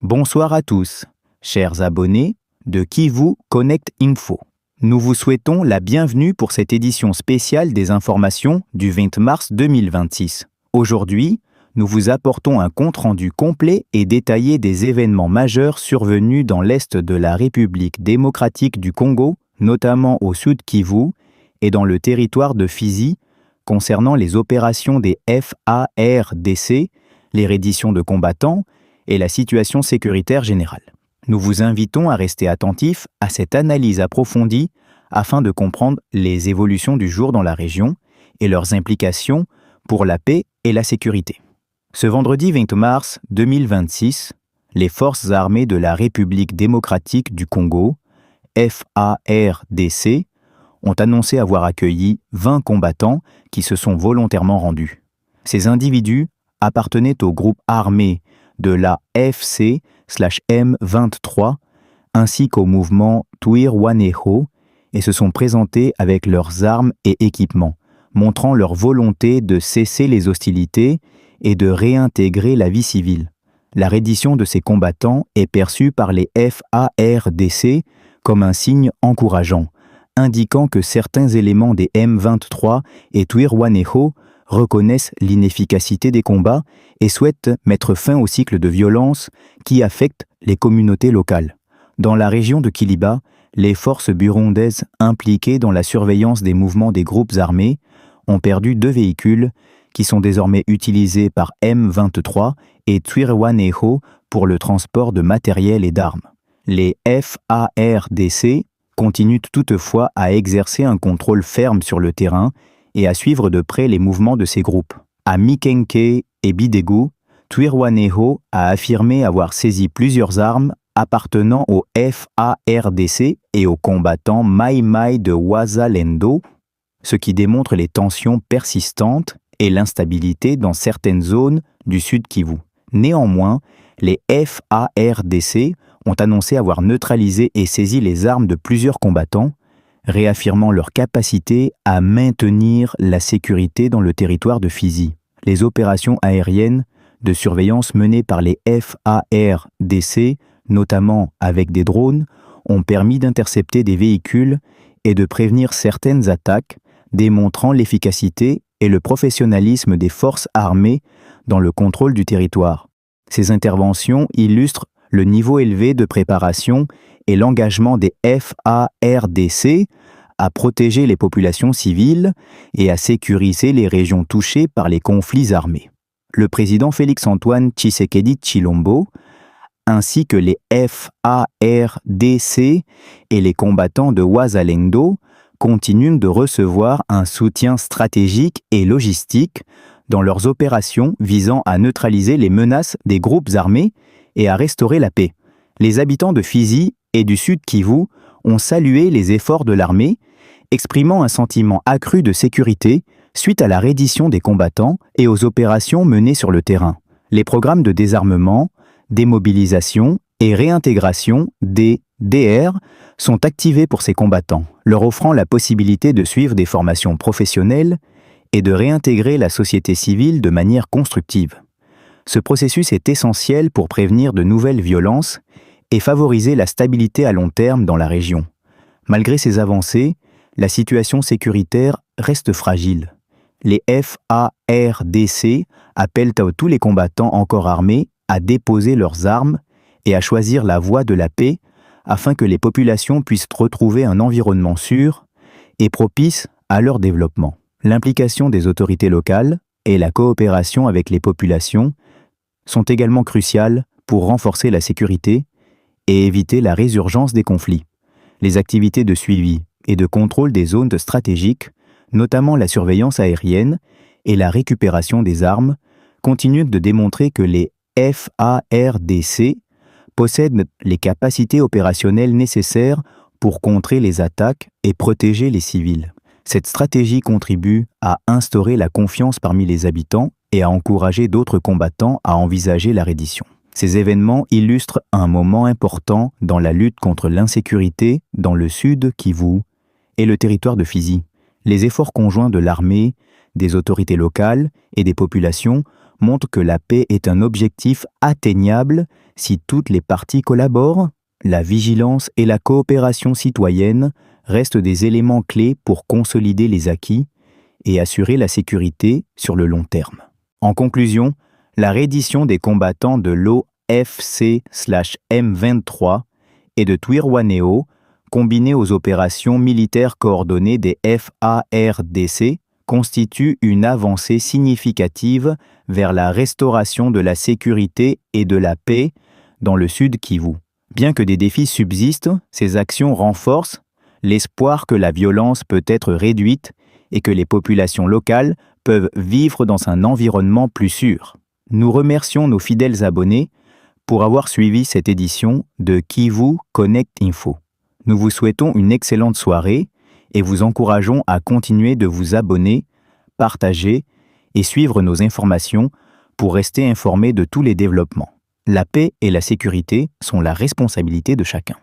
Bonsoir à tous, chers abonnés de Kivu Connect Info. Nous vous souhaitons la bienvenue pour cette édition spéciale des informations du 20 mars 2026. Aujourd'hui, nous vous apportons un compte-rendu complet et détaillé des événements majeurs survenus dans l'est de la République démocratique du Congo, notamment au Sud Kivu et dans le territoire de Fizi, concernant les opérations des FARDC, les redditions de combattants et la situation sécuritaire générale. Nous vous invitons à rester attentifs à cette analyse approfondie afin de comprendre les évolutions du jour dans la région et leurs implications pour la paix et la sécurité. Ce vendredi 20 mars 2026, les forces armées de la République démocratique du Congo, FARDC, ont annoncé avoir accueilli 20 combattants qui se sont volontairement rendus. Ces individus appartenaient au groupe armé de la FC/M23 ainsi qu'au mouvement Twirwaneho et se sont présentés avec leurs armes et équipements, montrant leur volonté de cesser les hostilités et de réintégrer la vie civile. La reddition de ces combattants est perçue par les FARDC comme un signe encourageant, indiquant que certains éléments des M23 et Twirwaneho reconnaissent l'inefficacité des combats et souhaitent mettre fin au cycle de violence qui affecte les communautés locales. Dans la région de Kiliba, les forces burundaises impliquées dans la surveillance des mouvements des groupes armés ont perdu 2 véhicules qui sont désormais utilisés par M23 et Twirwaneho pour le transport de matériel et d'armes. Les FARDC continuent toutefois à exercer un contrôle ferme sur le terrain et à suivre de près les mouvements de ces groupes. À Mikenke et Bidegu, Twirwaneho a affirmé avoir saisi plusieurs armes appartenant au FARDC et aux combattants Mai Mai de Wazalendo, ce qui démontre les tensions persistantes et l'instabilité dans certaines zones du Sud Kivu. Néanmoins, les FARDC ont annoncé avoir neutralisé et saisi les armes de plusieurs combattants, réaffirmant leur capacité à maintenir la sécurité dans le territoire de Fizi. Les opérations aériennes de surveillance menées par les FARDC, notamment avec des drones, ont permis d'intercepter des véhicules et de prévenir certaines attaques, démontrant l'efficacité et le professionnalisme des forces armées dans le contrôle du territoire. Ces interventions illustrent le niveau élevé de préparation et l'engagement des FARDC à protéger les populations civiles et à sécuriser les régions touchées par les conflits armés. Le président Félix-Antoine Tshisekedi Tshilombo, ainsi que les FARDC et les combattants de Wazalendo, continuent de recevoir un soutien stratégique et logistique dans leurs opérations visant à neutraliser les menaces des groupes armés et à restaurer la paix. Les habitants de Fizi et du Sud Kivu ont salué les efforts de l'armée, exprimant un sentiment accru de sécurité suite à la reddition des combattants et aux opérations menées sur le terrain. Les programmes de désarmement, démobilisation et réintégration des DR sont activés pour ces combattants, leur offrant la possibilité de suivre des formations professionnelles et de réintégrer la société civile de manière constructive. Ce processus est essentiel pour prévenir de nouvelles violences et favoriser la stabilité à long terme dans la région. Malgré ces avancées, la situation sécuritaire reste fragile. Les FARDC appellent à tous les combattants encore armés à déposer leurs armes et à choisir la voie de la paix afin que les populations puissent retrouver un environnement sûr et propice à leur développement. L'implication des autorités locales et la coopération avec les populations sont également cruciales pour renforcer la sécurité et éviter la résurgence des conflits. Les activités de suivi et de contrôle des zones stratégiques, notamment la surveillance aérienne et la récupération des armes, continuent de démontrer que les FARDC possèdent les capacités opérationnelles nécessaires pour contrer les attaques et protéger les civils. Cette stratégie contribue à instaurer la confiance parmi les habitants et à encourager d'autres combattants à envisager la reddition. Ces événements illustrent un moment important dans la lutte contre l'insécurité dans le Sud Kivu et le territoire de Fizi. Les efforts conjoints de l'armée, des autorités locales et des populations montrent que la paix est un objectif atteignable si toutes les parties collaborent. La vigilance et la coopération citoyenne restent des éléments clés pour consolider les acquis et assurer la sécurité sur le long terme. En conclusion, la reddition des combattants de l'OFC/M23 et de Twirwaneho, combinée aux opérations militaires coordonnées des FARDC, constitue une avancée significative vers la restauration de la sécurité et de la paix dans le Sud Kivu. Bien que des défis subsistent, ces actions renforcent l'espoir que la violence peut être réduite et que les populations locales peuvent vivre dans un environnement plus sûr. Nous remercions nos fidèles abonnés pour avoir suivi cette édition de Kivu Connect Info. Nous vous souhaitons une excellente soirée et vous encourageons à continuer de vous abonner, partager et suivre nos informations pour rester informés de tous les développements. La paix et la sécurité sont la responsabilité de chacun.